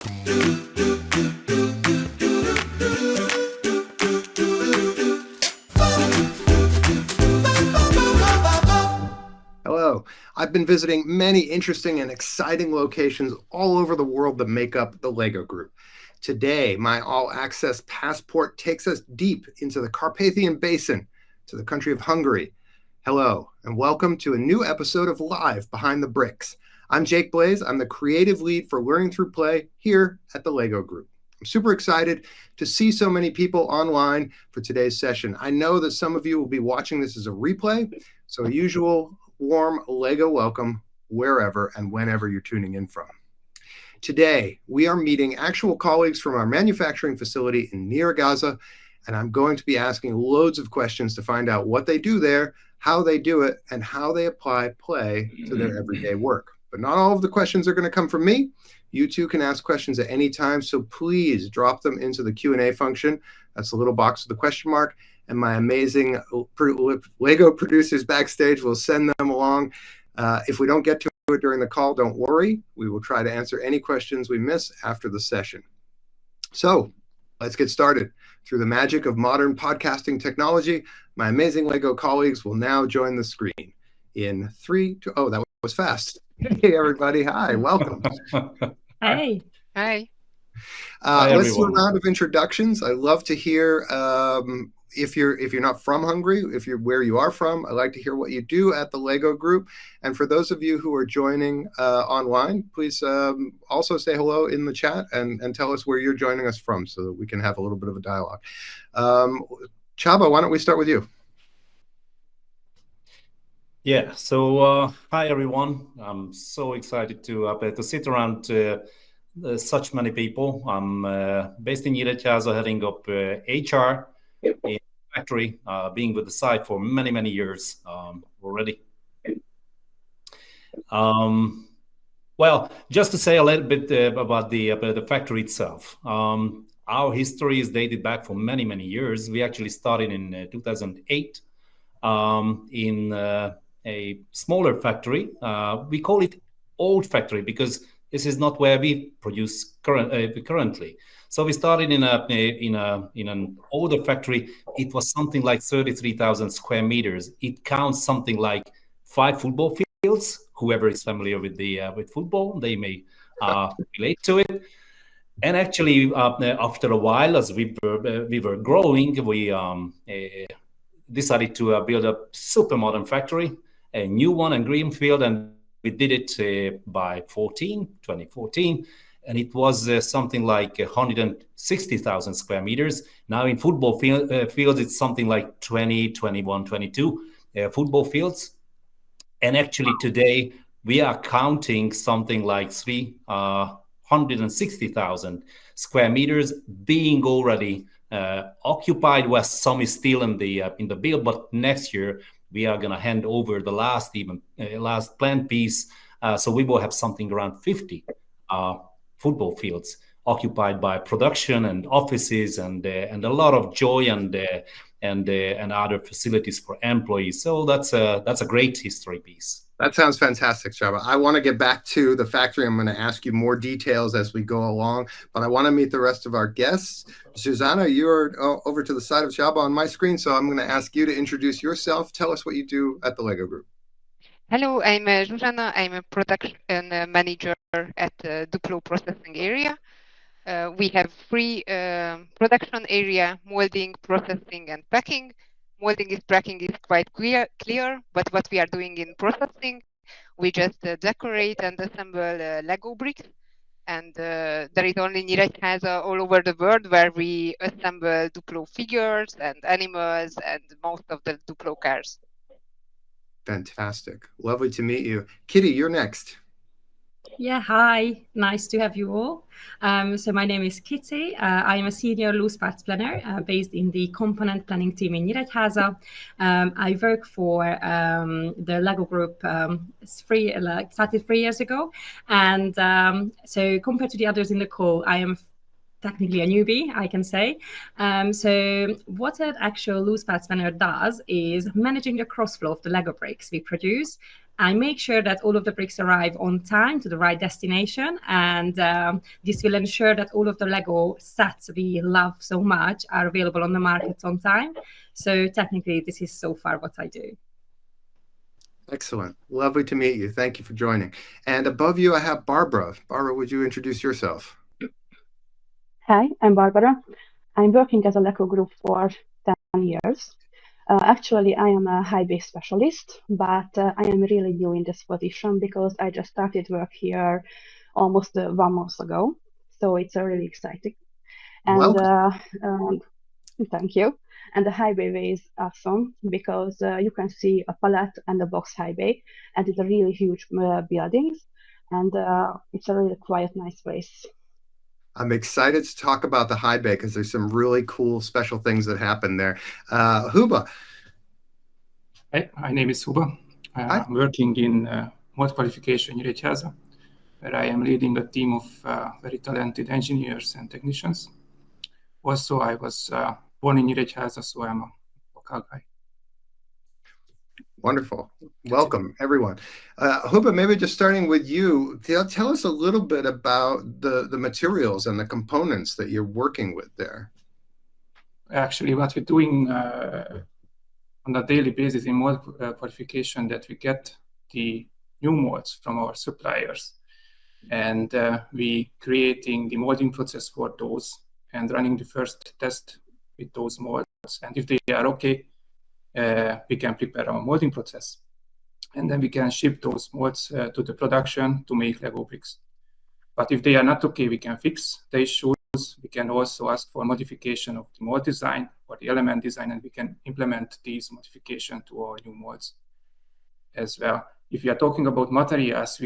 Hello. I've been visiting many interesting and exciting locations all over the world that make up the LEGO Group. Today, my all-access passport takes us deep into the Carpathian Basin to the country of Hungary. Hello, and welcome to a new episode of Live Behind the Bricks. I'm Jake Blaze. I'm the creative lead for Learning Through Play here at the LEGO Group. I'm super excited to see so many people online for today's session. I know that some of you will be watching this as a replay, so a usual warm LEGO welcome wherever and whenever you're tuning in from. Today, we are meeting actual colleagues from our manufacturing facility in Nyíregyháza, and I'm going to be asking loads of questions to find out what they do there, how they do it, and how they apply play to their everyday work. But not all of the questions are going to come from me. You too can ask questions at any time, so please drop them into the Q&A function. That's the little box with the question mark, and my amazing LEGO producers backstage will send them along. If we don't get to it during the call, don't worry. We will try to answer any questions we miss after the session. So let's get started. Through the magic of modern podcasting technology, my amazing LEGO colleagues will now join the screen. In 3, 2, oh, that was fast. Hey, everybody. Hi, welcome. Hey. Hi. Let's do a round of introductions. I'd love to hear if you're not from Hungary, if you're where you are from. I'd like to hear what you do at the LEGO Group. And for those of you who are joining online, please also say hello in the chat and tell us where you're joining us from so that we can have a little bit of a dialogue. Csaba, why don't we start with you? Yeah, so hi everyone. I'm so excited to sit around such many people. I'm based in Nyíregyháza, heading up HR in the factory, being with the site for many, many years already. Well, just to say a little bit about the factory itself. Our history is dated back for many, many years. We actually started in 2008 in a smaller factory. We call it old factory because this is not where we produce currently. So we started in an older factory. It was something like 33,000 square meters. It counts something like 5 football fields. Whoever is familiar with football, they may relate to it. And actually, after a while, as we were growing, we decided to build a super modern factory, a new one in Greenfield, and we did it by 2014, and it was something like 160,000 square meters. Now in football fields, it's something like 20, 21, 22 football fields. And actually today, we are counting something like 360,000 square meters being already occupied, where some is still in the build, but next year, we are going to hand over the last planned piece. So we will have something around 50 football fields occupied by production and offices and a lot of joy and other facilities for employees. So that's a great history piece. That sounds fantastic, Csaba. I want to get back to the factory. I'm going to ask you more details as we go along, but I want to meet the rest of our guests. Susanna, you're over to the side of Csaba on my screen, so I'm going to ask you to introduce yourself. Tell us what you do at the LEGO Group. Hello, I'm Zsuzsanna. I'm a production manager at the Duplo processing area. We have 3 production area: molding, processing, and packing. Molding is packing is quite clear, but what we are doing in processing, we just decorate and assemble Lego bricks. And there is only Nyíregyháza all over the world where we assemble Duplo figures and animals and most of the Duplo cars. Fantastic. Lovely to meet you. Kitty, you're next. Yeah, hi. Nice to have you all. So my name is Kitty. I am a senior loose parts planner based in the component planning team in Nyíregyháza. I work for the LEGO Group started 3 years ago. And so compared to the others in the call, I am technically a newbie, I can say. So what an actual loose parts planner does is managing the cross flow of the Lego bricks we produce I make sure that all of the bricks arrive on time to the right destination, and this will ensure that all of the Lego sets we love so much are available on the markets on time. So technically, this is so far what I do. Excellent. Lovely to meet you. Thank you for joining. And above you, I have Barbara. Barbara, would you introduce yourself? Hi, I'm Barbara. I'm working as a LECO group for 10 years. Actually, I am a high-bay specialist, but I am really new in this position because I just started work here almost 1 month ago. So it's really exciting. And thank you. And the high bay way is awesome because you can see a pallet and a box high bay, and it's a really huge buildings, and it's a really quiet, nice place. I'm excited to talk about the high bay because there's some really cool special things that happen there. Huba. Hi, my name is Huba. I'm working in mold qualification in Nyíregyháza, where I am leading a team of very talented engineers and technicians. Also, I was born in Nyíregyháza, so I'm a local guy. Wonderful. Welcome, everyone. Huba, maybe just starting with you, tell us a little bit about the materials and the components that you're working with there. Actually, what we're doing on a daily basis in mold qualification, that we get the new molds from our suppliers, and we creating the molding process for those and running the first test with those molds. And if they are okay, we can prepare our molding process, and then we can ship those molds to the production to make Lego bricks. But if they are not okay, we can fix the issues. We can also ask for modification of the mold design or the element design, and we can implement these modifications to our new molds as well. If we are talking about materials,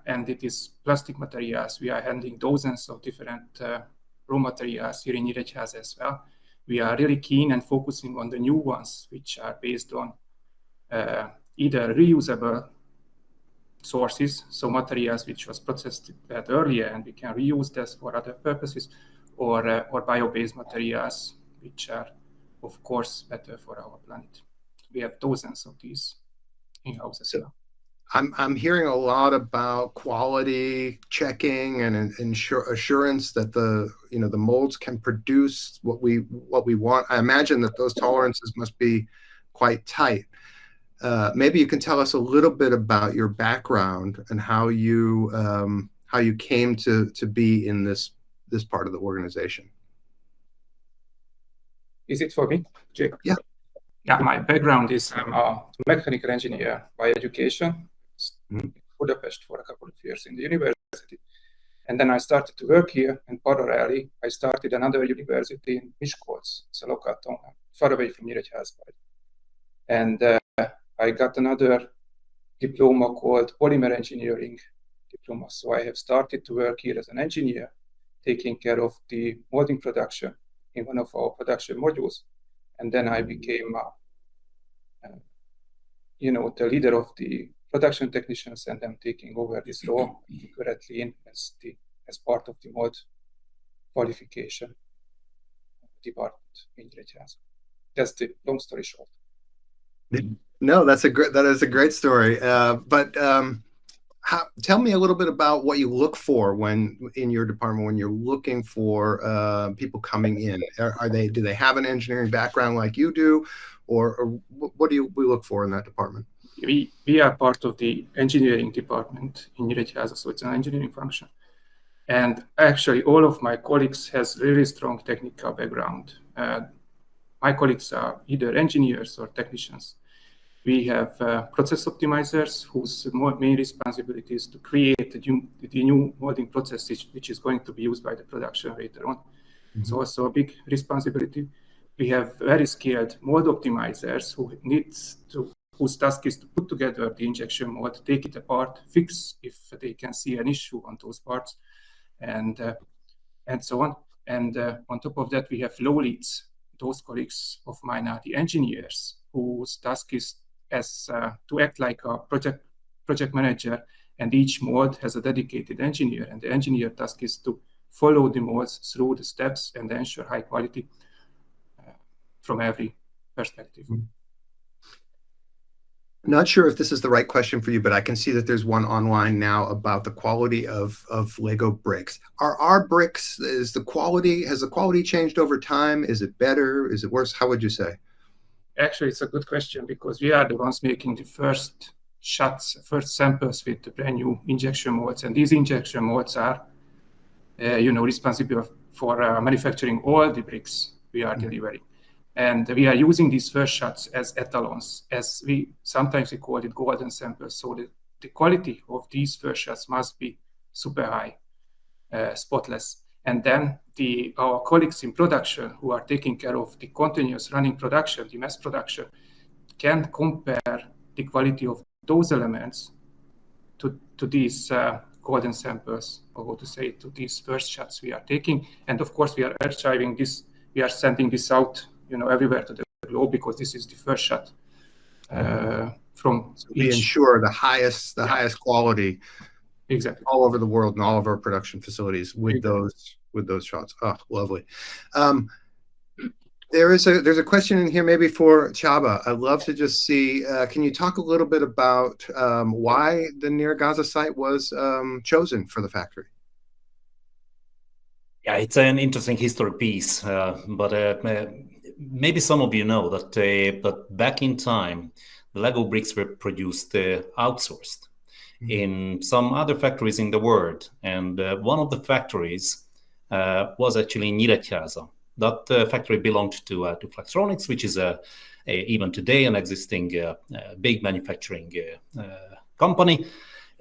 and it is plastic materials, we are handling dozens of different raw materials here in Nyíregyháza as well. We are really keen and focusing on the new ones, which are based on either reusable sources, so materials which was processed earlier and we can reuse this for other purposes, or bio-based materials, which are, of course, better for our planet. We have dozens of these in-house as well. I'm hearing a lot about quality checking and assurance that the molds can produce what we want. I imagine that those tolerances must be quite tight. Maybe you can tell us a little bit about your background and how you came to be in this part of the organization. Is it for me, Jake? Yeah. Yeah, my background is I'm a mechanical engineer by education. In Budapest for a couple of years in the university. And then I started to work here, and parallelly, I started another university in Miskolc. It's a local town, far away from Nyíregyháza. And I got another diploma called Polymer Engineering diploma. So I have started to work here as an engineer, taking care of the molding production in one of our production modules. And then I became the leader of the production technicians, and I'm taking over this role currently in as part of the mold qualification department in Nyíregyháza. That's the long story short. No, that is a great story. But tell me a little bit about what you look for when in your department when you're looking for people coming in. Do they have an engineering background like you do, or what do we look for in that department? We are part of the engineering department in Nyíregyháza, so it's an engineering function. And actually, all of my colleagues has really strong technical background. My colleagues are either engineers or technicians. We have process optimizers whose main responsibility is to create the new molding process, which is going to be used by the production later on. Mm-hmm. It's also a big responsibility. We have very skilled mold optimizers whose task is to put together the injection mold, take it apart, fix if they can see an issue on those parts, and so on. And on top of that, we have flow leads. Those colleagues of mine are the engineers whose task is to act like a project manager, and each mold has a dedicated engineer, and the engineer task is to follow the molds through the steps and ensure high quality from every perspective. Not sure if this is the right question for you, but I can see that there's one online now about the quality of Lego bricks. Are our bricks, has the quality changed over time? Is it better? Is it worse? How would you say? Actually, it's a good question because we are the ones making the first shots, first samples with the brand new injection molds. And these injection molds are, responsible for manufacturing all the bricks we are delivering. And we are using these first shots as etalons, as we sometimes call it golden samples. So the quality of these first shots must be super high, spotless. And then our colleagues in production who are taking care of the continuous running production, the mass production, can compare the quality of those elements to these golden samples, or what to say, to these first shots we are taking. And of course, we are archiving this. We are sending this out, everywhere to the globe because this is the first shot from. So we ensure the highest quality, exactly, all over the world and all of our production facilities with those shots. Oh, lovely. There's a question in here maybe for Csaba. I'd love to just see, can you talk a little bit about why the Near Gaza site was chosen for the factory? Yeah, it's an interesting history piece, but maybe some of you know that but back in time, the Lego bricks were produced outsourced in some other factories in the world. And one of the factories was actually in Nyíregyháza. That factory belonged to Flextronics, which is even today an existing big manufacturing company.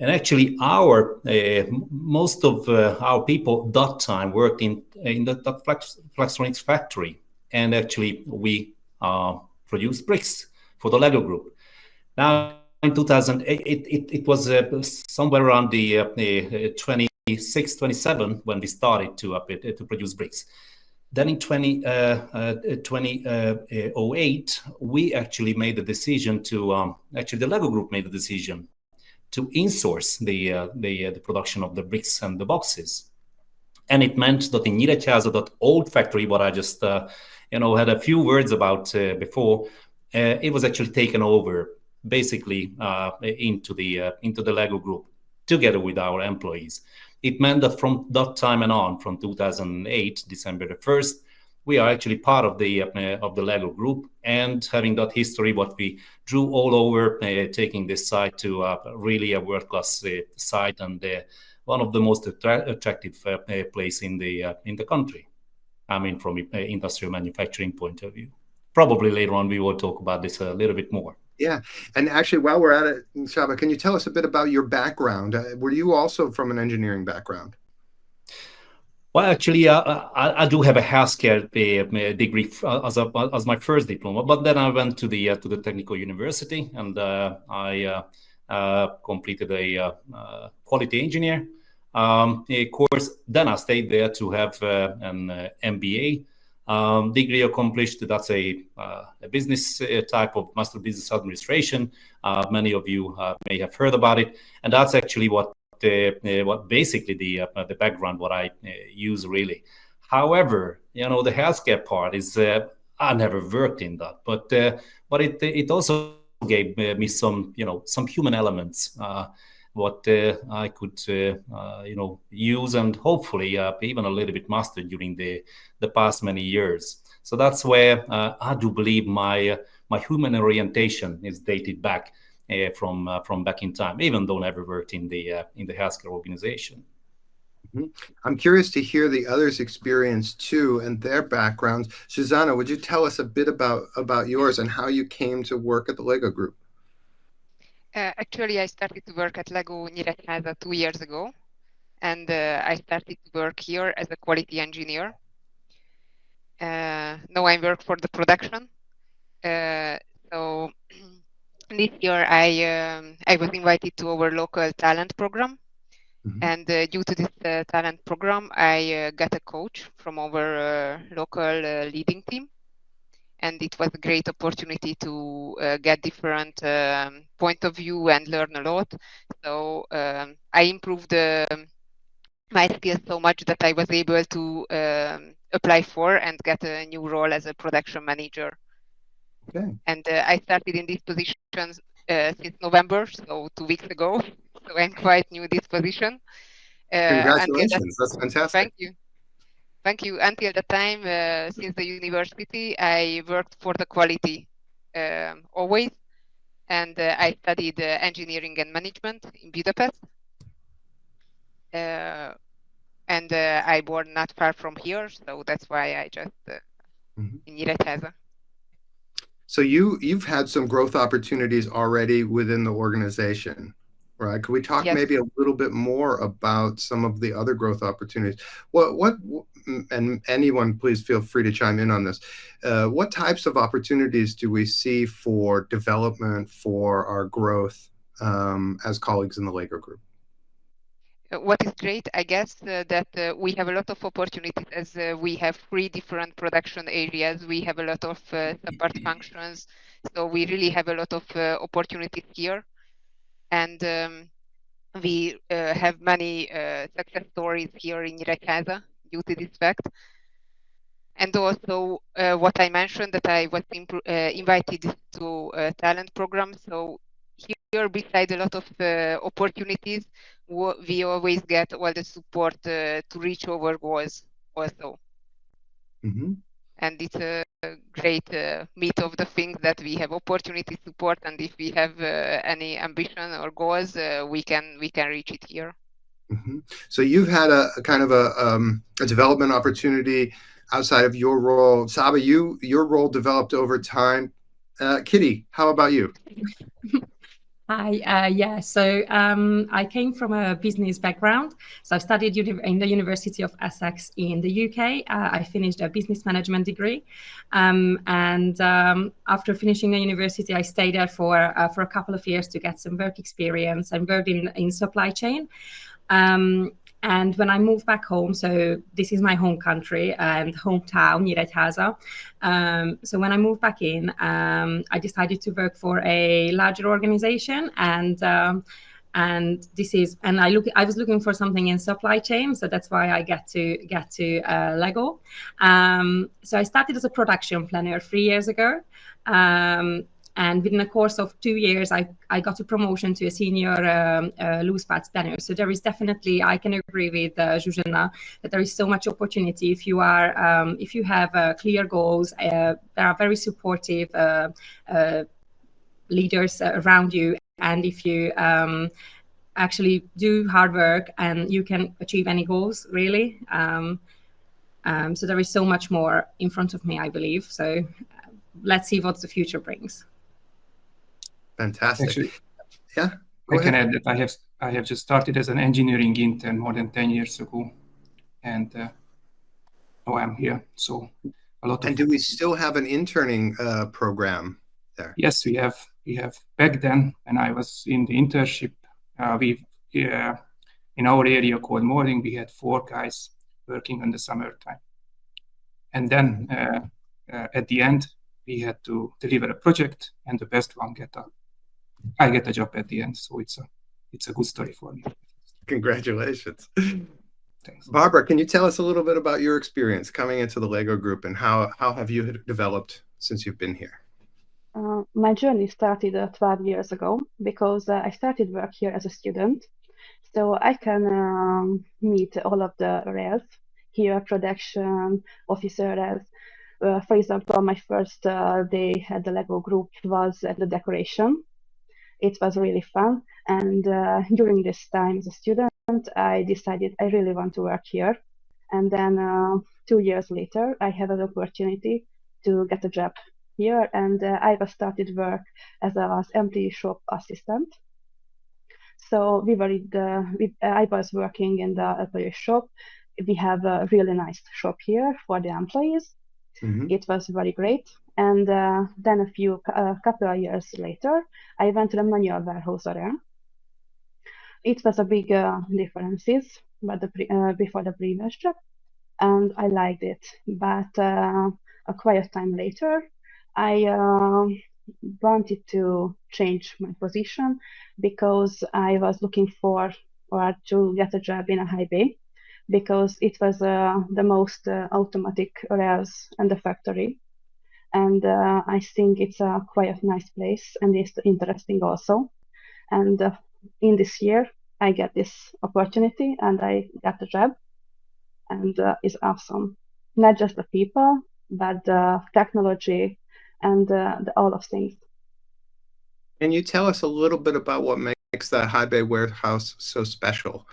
And actually, most of our people that time worked in that Flextronics factory, and actually we produced bricks for the Lego Group. Now in 2008, it was somewhere around the 26, 27 when we started to produce bricks. Then in 2008, we actually made the decision to the Lego Group made the decision to insource the production of the bricks and the boxes. And it meant that in Nyíregyháza, that old factory, what I just had a few words about before, it was actually taken over basically into the Lego Group together with our employees. It meant that from that time and on, from 2008, December the 1st, we are actually part of the Lego Group, and having that history, what we drew all over, taking this site to really a world-class site and one of the most attractive place in the country. I mean, from an industrial manufacturing point of view. Probably later on we will talk about this a little bit more. Yeah, and actually, while we're at it, Csaba, can you tell us a bit about your background? Were you also from an engineering background? Well, actually, I do have a healthcare degree as my first diploma, but then I went to the technical university and I completed a quality engineer course. Then I stayed there to have an MBA degree accomplished. That's a business type of Master Business Administration. Many of you may have heard about it, and that's actually what basically the background what I use really. However, the healthcare part is I never worked in that, but it also gave me some human elements what I could use and hopefully even a little bit master during the past many years. So that's where I do believe my human orientation is dated back from back in time, even though I never worked in the healthcare organization. Mm-hmm. I'm curious to hear the others' experience too and their backgrounds. Susanna, would you tell us a bit about yours and how you came to work at the Lego Group? Actually, I started to work at Lego Nyíregyháza 2 years ago, and I started to work here as a quality engineer. Now I work for the production. So this year I was invited to our local talent program, and due to this talent program, I got a coach from our local leading team. And it was a great opportunity to get different point of view and learn a lot. So I improved my skills so much that I was able to apply for and get a new role as a production manager. Okay. And I started in these positions since November, so 2 weeks ago. So I'm quite new this position. Congratulations, that's fantastic. Thank you. Thank you. Until the time, since the university, I worked for the quality always, and I studied engineering and management in Budapest. And I born not far from here, so that's why I just in Nyíregyháza. So you've had some growth opportunities already within the organization, right? Could we talk maybe a little bit more about some of the other growth opportunities? What and anyone please feel free to chime in on this. What types of opportunities do we see for development for our growth as colleagues in the Lego Group? What is great, I guess, that we have a lot of opportunities as we have 3 different production areas. We have a lot of support functions. So we really have a lot of opportunities here. And we have many success stories here in Nyíregyháza due to this fact. And also what I mentioned, that I was invited to a talent program. So here, beside a lot of opportunities, we always get all the support to reach our goals also. And it's a great meet of the things that we have opportunity support, and if we have any ambition or goals, we can reach it here. So you've had a kind of a development opportunity outside of your role. Saba, your role developed over time. Kitty, how about you? Hi, yeah, so I came from a business background. So I studied in the University of Essex in the UK. I finished a business management degree. And after finishing the university, I stayed there for a couple of years to get some work experience and worked in supply chain. And when I moved back home, so this is my home country and hometown, Nyíregyháza. So when I moved back in, I decided to work for a larger organization, and I was looking for something in supply chain, so that's why I get to Lego. So I started as a production planner 3 years ago. And within a course of 2 years, I got a promotion to a senior loose parts planner. So there is definitely, I can agree with Zsuzsanna that there is so much opportunity if you have clear goals. There are very supportive leaders around you, and if you actually do hard work, and you can achieve any goals really. So there is so much more in front of me, I believe. So let's see what the future brings. Fantastic. Actually, yeah. I can add that I have just started as an engineering intern more than 10 years ago, and now I'm here. So a lot. And do we still have an interning program there? Yes, we have. Back then, when I was in the internship, in our area called Molding, we had 4 guys working in the summertime, and then at the end we had to deliver a project, and the best one I get a job at the end, so it's a good story for me. Congratulations. Thanks. Barbara, can you tell us a little bit about your experience coming into the Lego Group, and how have you developed since you've been here? My journey started 12 years ago, because I started work here as a student, so I can meet all of the roles here, production, officer roles. For example, my first day at the Lego Group was at the decoration. It was really fun, and during this time as a student, I decided I really want to work here. And then 2 years later, I had an opportunity to get a job here, and I was started work as an employee shop assistant. So I was working in the employee shop. We have a really nice shop here for the employees. It was very great. And then a couple of years later, I went to the manual warehouse area. It was a big differences before the previous job, and I liked it. But a quiet time later, I wanted to change my position, because I was looking for or to get a job in a highway, because it was the most automatic areas in the factory. and I think it's a quite nice place and it's interesting also. And in this year, I get this opportunity and I got the job, and it's awesome. Not just the people, but the technology and all of things. Can you tell us a little bit about what makes that high bay warehouse so special?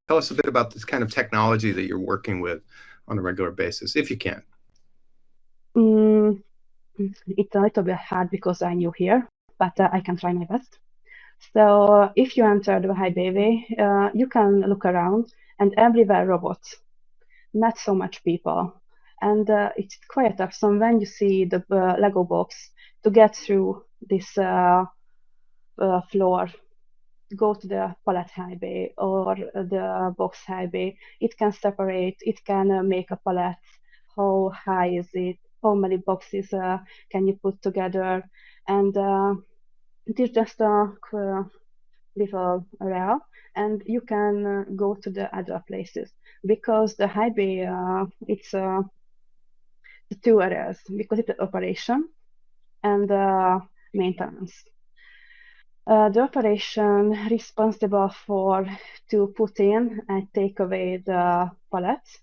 Tell us a bit about this kind of technology that you're working with on a regular basis, if you can. It's a little bit hard because I'm new here, but I can try my best. So if you enter the high bay, you can look around and everywhere robots, not so much people. And it's quite awesome when you see the Lego box to get through this floor, go to the pallet high bay or the box high bay. It can separate, it can make a pallet. How high is it? How many boxes can you put together? And it is just a little area, and you can go to the other places because the high bay it's the two areas because it's operation and maintenance. The operation responsible for to put in and take away the pallets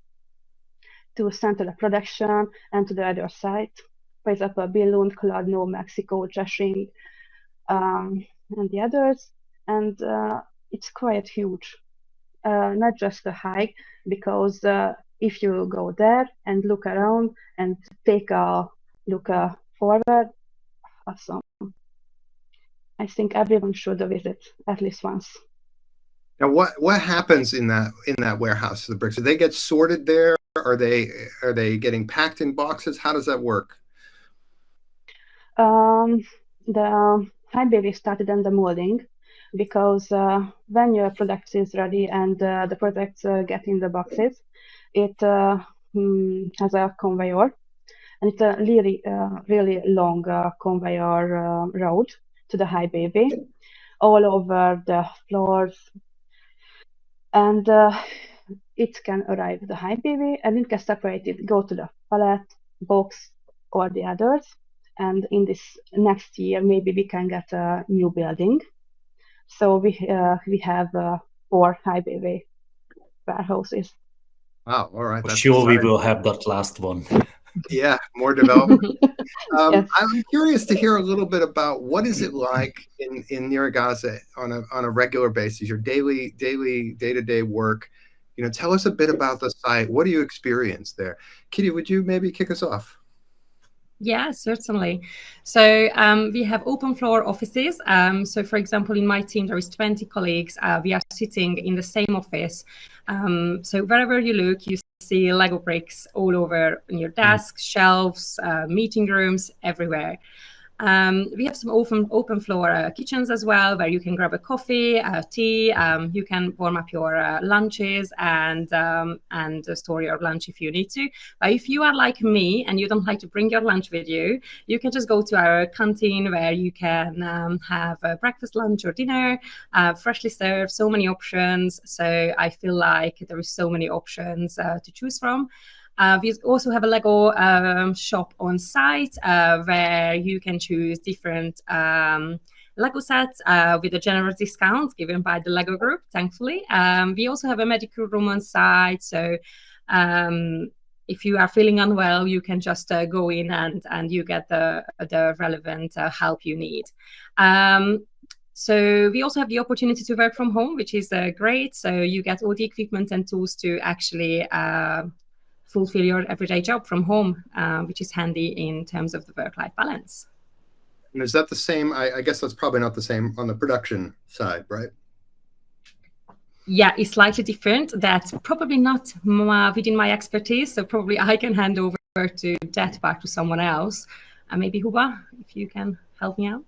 to send to the production and to the other site. For example, Billund, Kladno, Mexico, Cheshire, and the others. And it's quite huge, not just a hike, because if you go there and look around and take a look forward, awesome. I think everyone should visit at least once. Now, what happens in that warehouse? The bricks, do they get sorted there? Are they getting packed in boxes? How does that work? The high baby started in the molding because when your product is ready and the products get in the boxes, it has a conveyor, and it's a really long conveyor road to the high baby all over the floors, and it can arrive the high baby and it can separate it, go to the pallet, box, or the others. And in this next year, maybe we can get a new building. So we have 4 high baby warehouses. Wow! All right, For that's sure, we exciting. will have that last one. Yeah, more development. Yes. I'm curious to hear a little bit about what is it like in Nyíregyháza on a regular basis, your daily day-to-day work. Tell us a bit about the site. What do you experience there? Kitty, would you maybe kick us off? Yeah, certainly. So we have open floor offices. So for example, in my team, there is 20 colleagues. We are sitting in the same office. So wherever you look, you see Lego bricks all over on your desk, shelves, meeting rooms, everywhere. We have some open floor kitchens as well, where you can grab a coffee, tea. You can warm up your lunches and store your lunch if you need to. But if you are like me and you don't like to bring your lunch with you, you can just go to our canteen where you can have breakfast, lunch, or dinner, freshly served. So many options. So I feel like there is so many options to choose from. We also have a Lego shop on site where you can choose different Lego sets with a generous discount given by the Lego group, thankfully. We also have a medical room on site. So if you are feeling unwell, you can just go in and you get the relevant help you need. So we also have the opportunity to work from home, which is great. So you get all the equipment and tools to actually fulfill your everyday job from home, which is handy in terms of the work-life balance. And is that the same? I guess that's probably not the same on the production side, right? Yeah, it's slightly different. That's probably not within my expertise, so probably I can hand over to that part to someone else. Maybe Huba, if you can help me out.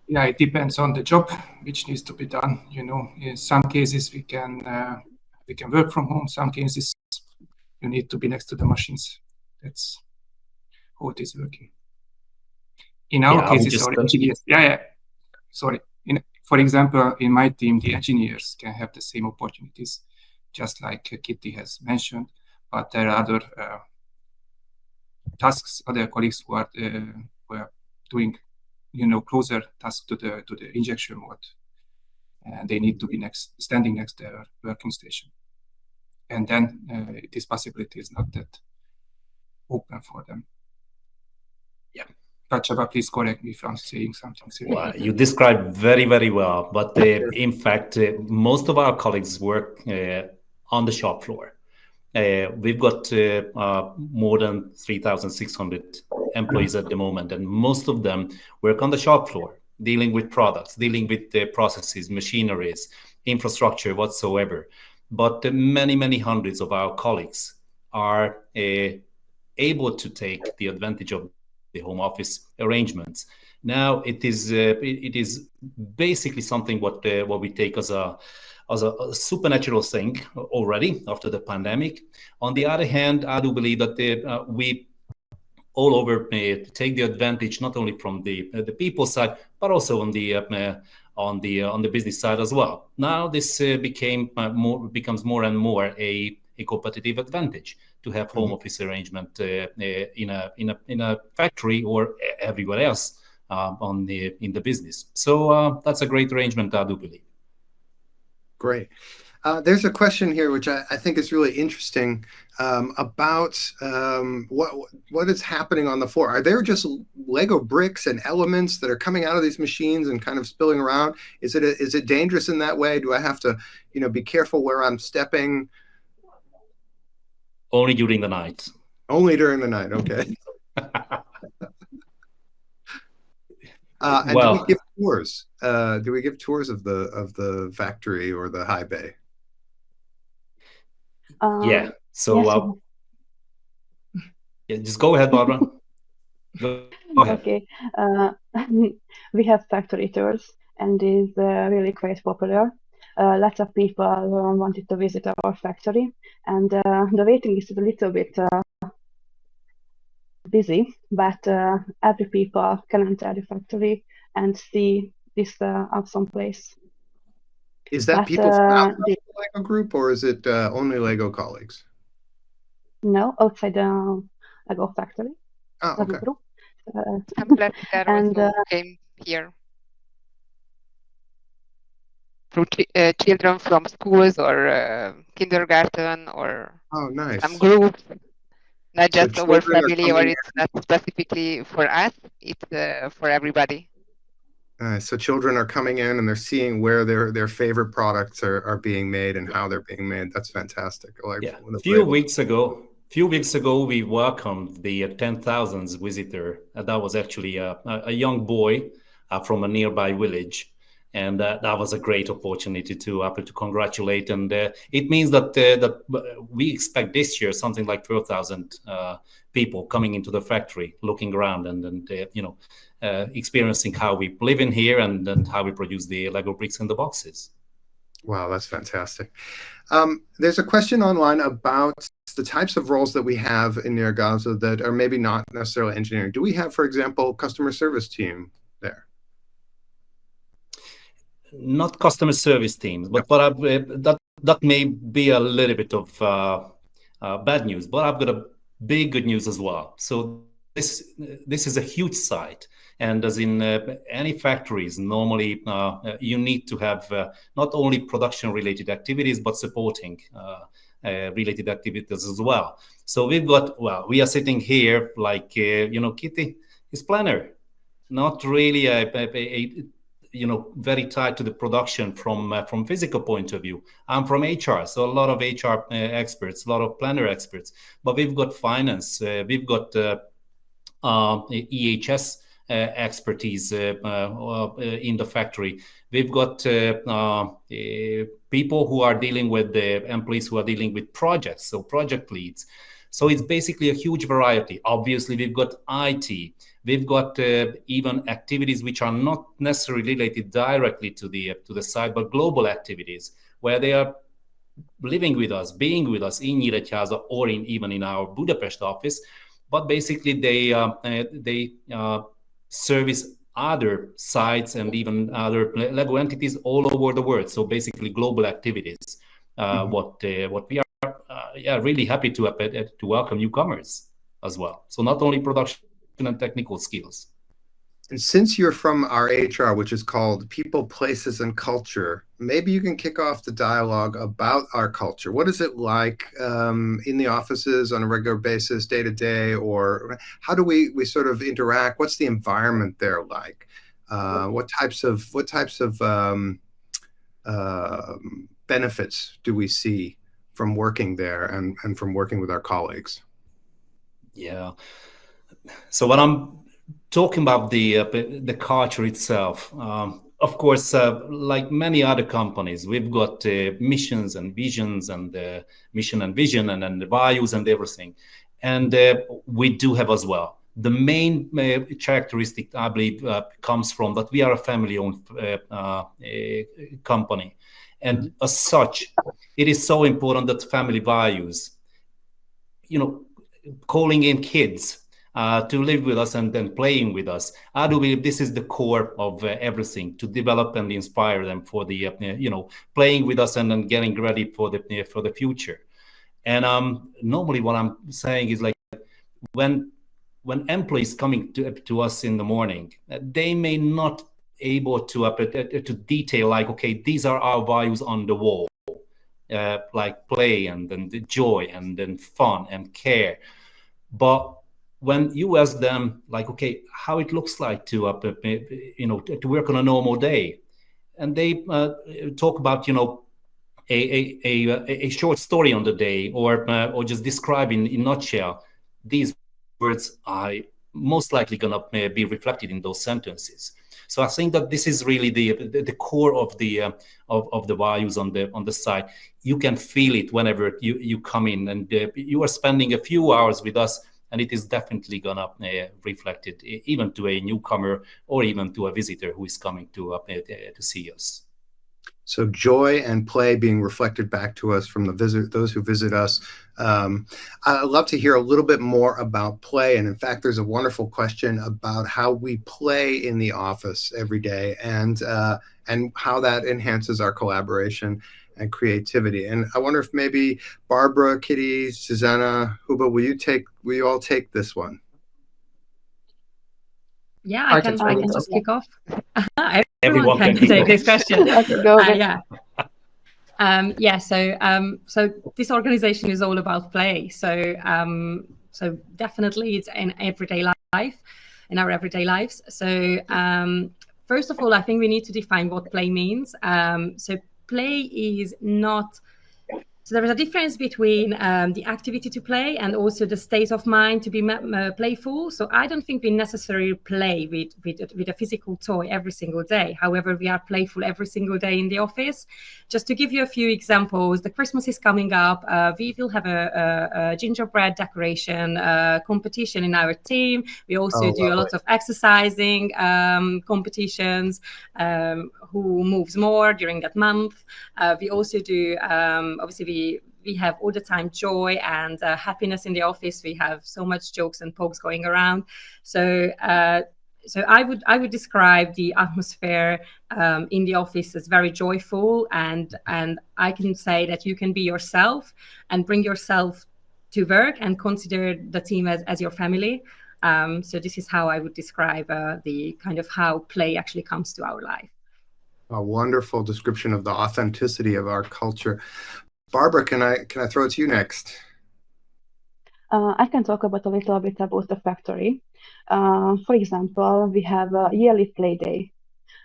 Yeah, it depends on the job which needs to be done. In some cases we can work from home. Some cases you need to be next to the machines. That's how it is working. In our cases, our engineers. Sorry. For example, in my team, the engineers can have the same opportunities, just like Kitty has mentioned. But there are other tasks, other colleagues who are doing, closer tasks to the injection mold. They need to be standing next to their working station. And then this possibility is not that open for them. Yeah. Pachaba, please correct me if I'm saying something silly. Well, you described very, very well. But in fact, most of our colleagues work on the shop floor. We've got more than 3,600 employees at the moment, and most of them work on the shop floor, dealing with products, dealing with processes, machineries, infrastructure, whatsoever. But many, many hundreds of our colleagues are able to take the advantage of the home office arrangements. Now it is basically something what we take as a supernatural thing already after the pandemic. On the other hand, I do believe that we all over take the advantage not only from the people side, but also on the business side as well. Now this becomes more and more a competitive advantage to have home office arrangement in a factory or everywhere else in the business. So that's a great arrangement, I do believe. Great. There's a question here which I think is really interesting about what is happening on the floor. Are there just Lego bricks and elements that are coming out of these machines and kind of spilling around? Is it dangerous in that way? Do I have to be careful where I'm stepping? Only during the night. Only during the night. Okay. And well, do we give tours? Do we give tours of the factory or the high bay? Yeah. So yeah, just go ahead, Barbara. Go ahead. Okay. We have factory tours, and it's really quite popular. Lots of people wanted to visit our factory, and the waiting is a little bit busy, but every people can enter the factory and see this awesome place. Is that people from outside the Lego group, or is it only Lego colleagues? No, outside the Lego factory. Oh, okay. Lego group. I'm glad there and also came here. Through children from schools or kindergarten or nice. some groups, not So just our children are family, or coming it's not specifically for us, it's for everybody. So children are coming in and they're seeing where their favorite products are being made and how they're being made. That's fantastic. Yeah. A few weeks ago, we welcomed the 10,000th visitor. That was actually a young boy from a nearby village. And that was a great opportunity to congratulate. And it means that we expect this year something like 12,000 people coming into the factory, looking around and experiencing how we live in here and how we produce the Lego bricks in the boxes. Wow, that's fantastic. There's a question online about the types of roles that we have in Nyíregyháza that are maybe not necessarily engineering. Do we have, for example, customer service team there? Not customer service teams, but that may be a little bit of bad news. But I've got a big good news as well. So this is a huge site, and as in any factories, normally you need to have not only production-related activities but supporting related activities as well. So we are sitting here like Kitty is planner, not really a very tied to the production from physical point of view. I'm from HR, so a lot of HR experts, a lot of planner experts, but we've got finance, we've got EHS expertise in the factory. We've got people who are dealing with the employees who are dealing with projects, so project leads. So it's basically a huge variety. Obviously, we've got IT. We've got even activities which are not necessarily related directly to the site, but global activities where they are living with us, being with us in Nyíregyháza or even in our Budapest office. But basically, they service other sites and even other Lego entities all over the world. So basically, global activities. What we are really happy to welcome newcomers. as well. So not only production and technical skills. And since you're from our HR, which is called People, Places, and Culture, maybe you can kick off the dialogue about our culture. What is it like in the offices on a regular basis, day to day, or how do we sort of interact? What's the environment there like? What types of benefits do we see from working there and from working with our colleagues? Yeah. So when I'm talking about the culture itself, of course, like many other companies, we've got missions and visions and mission and vision and the values and everything, and we do have as well. The main characteristic, I believe, comes from that we are a family-owned company, and as such, it is so important that family values, calling in kids to live with us and then playing with us. I do believe this is the core of everything, to develop and inspire them for the playing with us and then getting ready for the future. And normally what I'm saying is, like, when employees coming to us in the morning, they may not able to detail, like, okay, these are our values on the wall, like play and then the joy and then fun and care. But when you ask them, like, okay, how it looks like to work on a normal day, and they talk about a short story on the day, or just describe in nutshell, these words are most likely gonna be reflected in those sentences. So I think that this is really the core of the values on the site. You can feel it whenever you come in, and you are spending a few hours with us, and it is definitely gonna reflect it, even to a newcomer or even to a visitor who is coming to see us. So joy and play being reflected back to us from those who visit us. I'd love to hear a little bit more about play. And in fact, there's a wonderful question about how we play in the office every day, and how that enhances our collaboration and creativity. And I wonder if maybe Barbara, Kitty, Susanna, Huba, will you all take this one? Yeah, I can just kick off. Everyone can take this question. Okay, go ahead. Yeah. So this organization is all about play. So definitely it's in everyday life, in our everyday lives. So first of all, I think we need to define what play means. So play is not. So there is a difference between the activity to play and also the state of mind to be playful. So I don't think we necessarily play with a physical toy every single day. However, we are playful every single day in the office. Just to give you a few examples, the Christmas is coming up. We will have a gingerbread decoration competition in our team. We also do a lot of exercising competitions, who moves more during that month. We also do, obviously, we have all the time joy and happiness in the office. We have so much jokes and pokes going around. So I would describe the atmosphere in the office as very joyful, and I can say that you can be yourself and bring yourself to work and consider the team as your family. So this is how I would describe the kind of how play actually comes to our life. A wonderful description of the authenticity of our culture. Barbara, can I throw it to you next? I can talk about a little bit about the factory. For example, we have a yearly play day.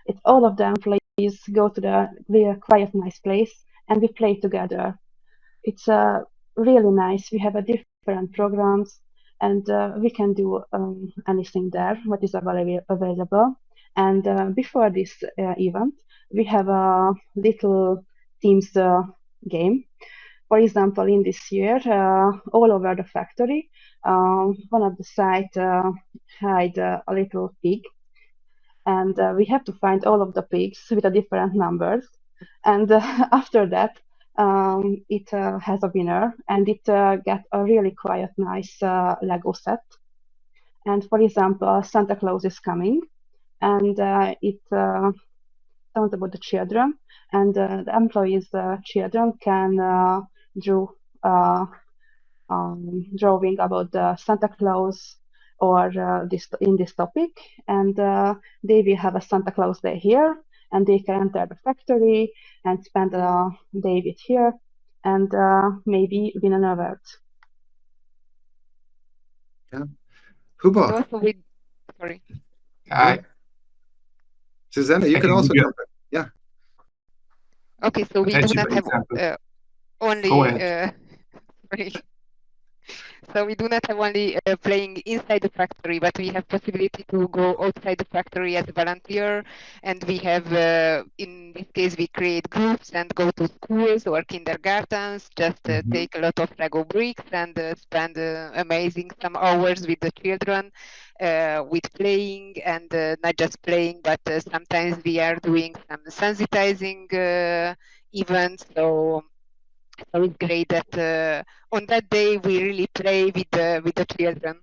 It's all of the employees go to the quiet, nice place, and we play together. It's really nice. We have a different programs, and we can do anything there what is available. And before this event, we have a little teams game. For example, in this year, all over the factory, one of the site had a little pig, and we have to find all of the pigs with a different numbers. And after that, it has a winner, and it get a really quiet, nice Lego set. And for example, Santa Claus is coming, and it sounds about the children, and the employees' children can draw drawing about the Santa Claus or in this topic, and they will have a Santa Claus day here, and they can enter the factory and spend a day with here, and maybe win an award. Yeah. Huba. Also with, sorry. Susanna, you can also jump in. Yeah. Okay, so we do not have only sorry. So we do not have only playing inside the factory, but we have possibility to go outside the factory as a volunteer. And we have, in this case, we create groups and go to schools or kindergartens, just take a lot of Lego bricks and spend amazing some hours with the children, with playing and not just playing, but sometimes we are doing some sensitizing events. So it's great that on that day we really play with the children.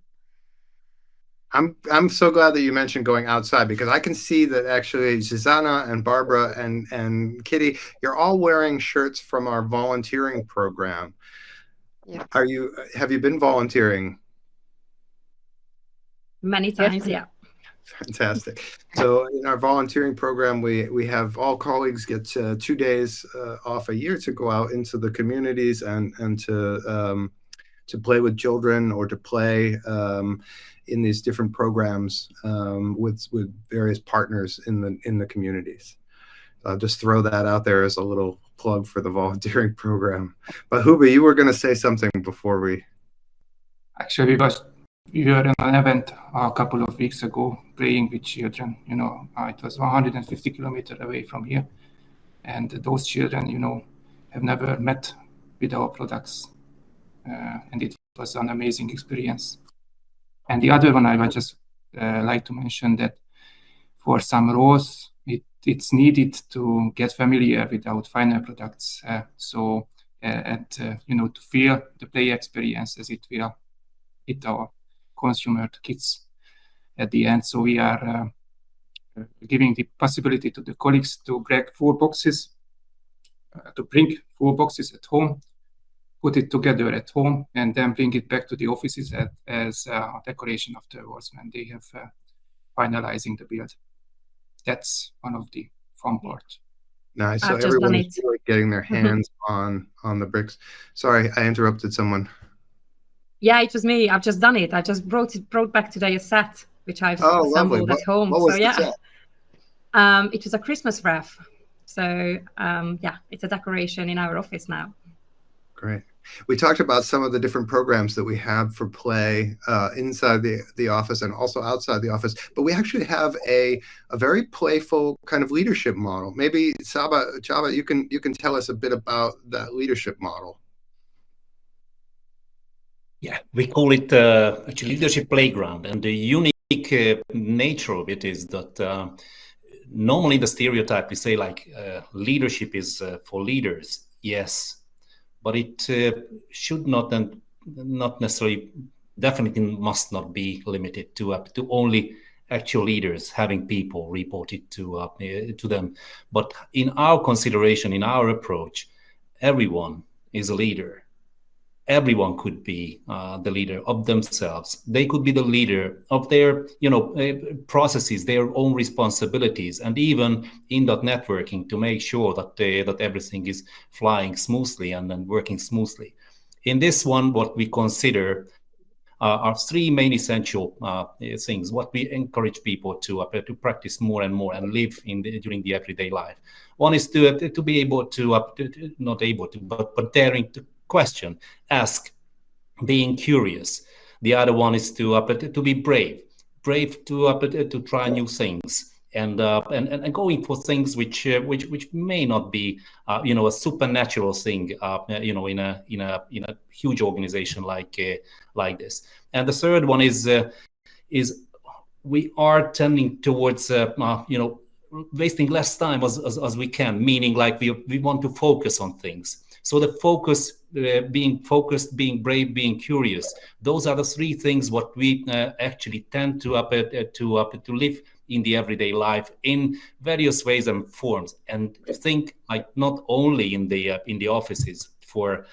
I'm so glad that you mentioned going outside, because I can see that actually Susanna and Barbara and Kitty, you're all wearing shirts from our volunteering program. Yes. Have you been volunteering? Many times, yeah. Fantastic. So in our volunteering program, we have all colleagues get 2 days off a year to go out into the communities and to play with children or to play in these different programs with various partners in the communities. I'll just throw that out there as a little plug for the volunteering program. But Huba, you were going to say something before we. Actually, we were in an event a couple of weeks ago playing with children. It was 150 kilometers away from here, and those children, have never met with our products, and it was an amazing experience. And the other one I would just like to mention that for some roles, it's needed to get familiar with our final products, to feel the play experience as it will hit our consumer kids at the end. So we are giving the possibility to the colleagues to bring 4 boxes, at home, put it together at home, and then bring it back to the offices as a decoration afterwards when they have finalizing the build. That's one of the fun parts. Nice. So everyone is really getting their hands on the bricks. Sorry, I interrupted someone. Yeah, it was me. I've just done it. I just brought back today a set which I've assembled at home. What was the set? It was a Christmas wreath. So yeah, it's a decoration in our office now. Great. We talked about some of the different programs that we have for play inside the office and also outside the office, but we actually have a very playful kind of leadership model. Maybe Csaba, you can tell us a bit about that leadership model. Yeah, we call it actually leadership playground, and the unique nature of it is that normally the stereotype we say like leadership is for leaders. Yes. But it should not and not necessarily, definitely must not be limited to only actual leaders having people reported to them. But in our consideration, in our approach, everyone is a leader. Everyone could be the leader of themselves. They could be the leader of their, processes, their own responsibilities, and even in that networking to make sure that that everything is flying smoothly and working smoothly. In this one, what we consider are 3 main essential things. What we encourage people to practice more and more and live during the everyday life. One is to be able to not able to, but daring to question, ask, being curious. The other one is to be brave to try new things and going for things which may not be a supernatural thing in a huge organization like this. And the third one is we are tending towards wasting less time as we can, meaning like we want to focus on things. So the focus, being focused, being brave, being curious, those are the 3 things what we actually tend to live in the everyday life in various ways and forms, and think like not only in the offices for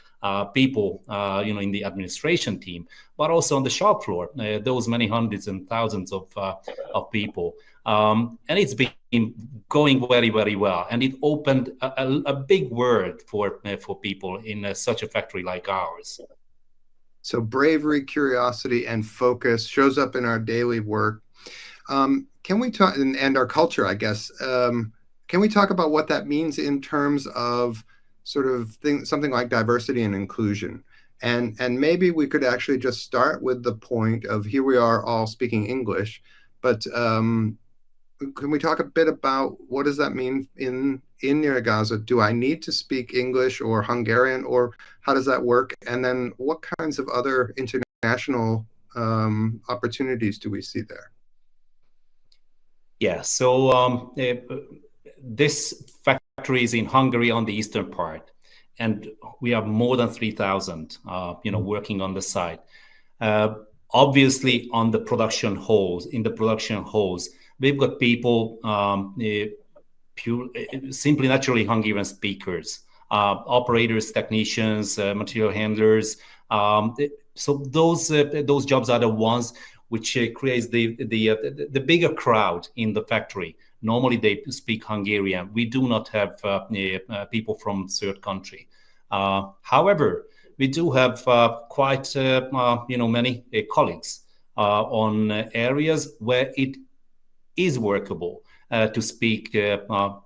people, in the administration team, but also on the shop floor, those many hundreds and thousands of people. And it's been going very, very well. And it opened a big world for people in such a factory like ours. So bravery, curiosity, and focus shows up in our daily work. Can we talk, and our culture, I guess, can we talk about what that means in terms of sort of something like diversity and inclusion? And maybe we could actually just start with the point of here we are all speaking English, but can we talk a bit about what does that mean in Nyíregyháza? Do I need to speak English or Hungarian, or how does that work? And then what kinds of other international opportunities do we see there? Yeah, so this factory is in Hungary on the eastern part, and we have more than 3,000, working on the site. Obviously, on the production halls, we've got people, simply naturally Hungarian speakers, operators, technicians, material handlers. So those jobs are the ones which creates the bigger crowd in the factory. Normally they speak Hungarian. We do not have people from third country. However, we do have quite many colleagues on areas where it is workable to speak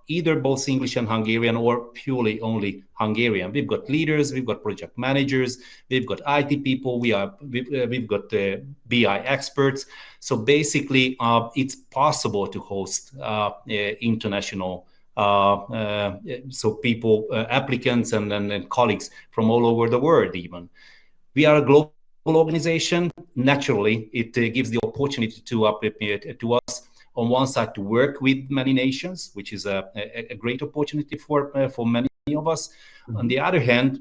either both English and Hungarian or purely only Hungarian. We've got leaders, we've got project managers, we've got IT people, we've got BI experts. So basically, it's possible to host international so people, applicants and colleagues from all over the world even. We are a global organization. Naturally, it gives the opportunity to us on one side to work with many nations, which is a great opportunity for many of us. Mm-hmm. On the other hand,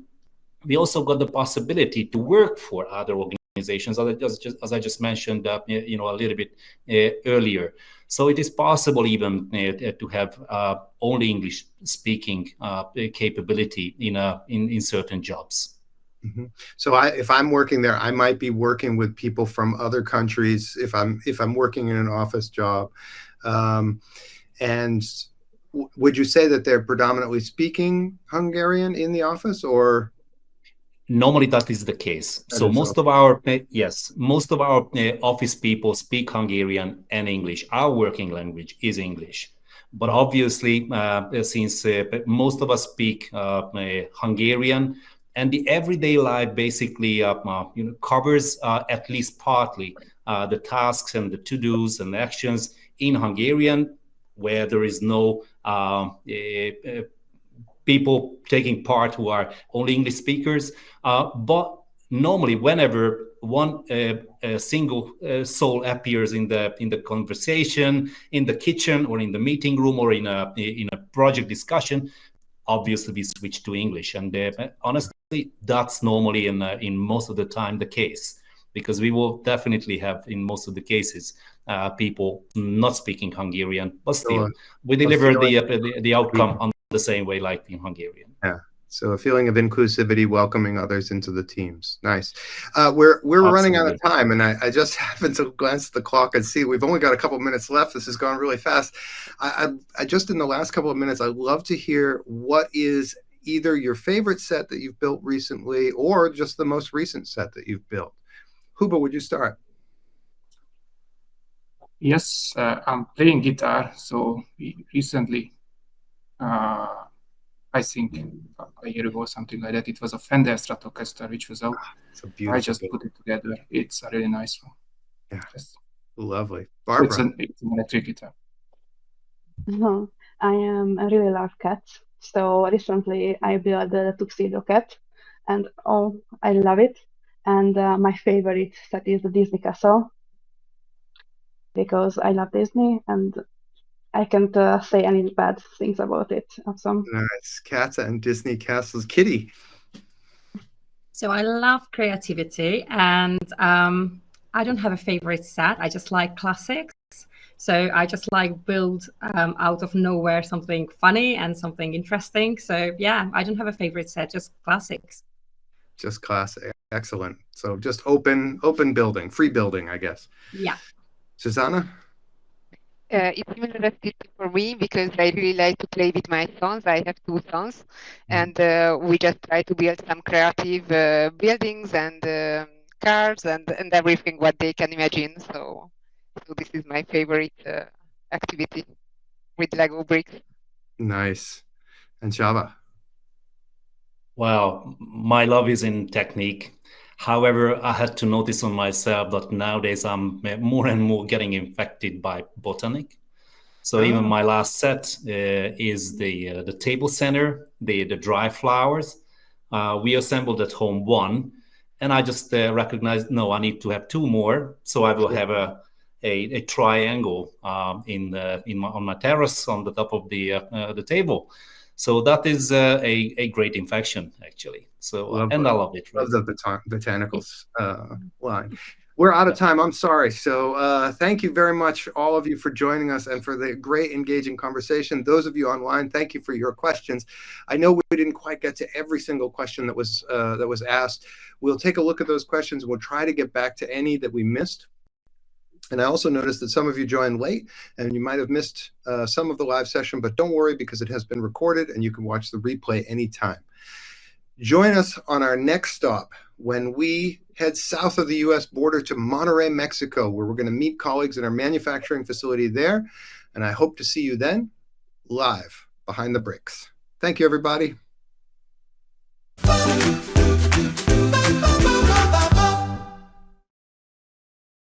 we also got the possibility to work for other organizations, as I just mentioned, a little bit earlier. So it is possible even to have only English speaking capability in certain jobs. Mm-hmm. So if I'm working there, I might be working with people from other countries if I'm working in an office job. And would you say that they're predominantly speaking Hungarian in the office, or? Normally that is the case. So most of our office people speak Hungarian and English. Our working language is English. But obviously, since most of us speak Hungarian, and the everyday life basically covers at least partly the tasks and the to-dos and actions in Hungarian, where there is no people taking part who are only English speakers. But normally, whenever one single soul appears in the conversation, in the kitchen, or in the meeting room, or in a project discussion, obviously we switch to English. And honestly, that's normally in most of the time the case, because we will definitely have in most of the cases people not speaking Hungarian, but still we deliver the outcome on the same way like in Hungarian. Yeah. So a feeling of inclusivity, welcoming others into the teams. Nice. We're running out of time, and I just happened to glance at the clock and see we've only got a couple of minutes left. This has gone really fast. I just in the last couple of minutes, I'd love to hear what is either your favorite set that you've built recently or just the most recent set that you've built. Huba, would you start? Yes, I'm playing guitar. So we recently, I think a year ago, something like that, it was a Fender Stratocaster, which was out. I just put it together. It's a really nice one. Yeah, yes. Lovely. Barbara. It's an electric guitar. I really love cats. So recently I built the Tuxedo cat, and I love it. And my favorite set is the Disney Castle, because I love Disney and I can't say any bad things about it. Awesome. Nice. Cats and Disney castles. Kitty. So I love creativity, and I don't have a favorite set. I just like classics. So I just like build out of nowhere something funny and something interesting. So yeah, I don't have a favorite set, just classics. Just classic. Excellent. So just open building, free building, I guess. Yeah. Susanna? It's interesting for me because I really like to play with my sons. I have 2 sons, and we just try to build some creative buildings and cars and everything what they can imagine. So this is my favorite activity with Lego bricks. Nice. And Shava? Well, my love is in technique. However, I had to notice on myself that nowadays I'm more and more getting infected by botanic. So even my last set is the table center, the dry flowers. We assembled at home 1, and I just recognized, no, I need to have 2 more. So I will have a triangle on my terrace on the top of the table. So that is a great infection, actually. So I love it. Love the botanicals line. We're out of time. I'm sorry. So thank you very much, all of you, for joining us and for the great engaging conversation. Those of you online, thank you for your questions. I know we didn't quite get to every single question that was asked. We'll take a look at those questions and we'll try to get back to any that we missed. And I also noticed that some of you joined late and you might have missed some of the live session, but don't worry because it has been recorded and you can watch the replay anytime. Join us on our next stop when we head south of the U.S. border to Monterrey, Mexico, where we're going to meet colleagues in our manufacturing facility there. And I hope to see you then live behind the bricks. Thank you, everybody.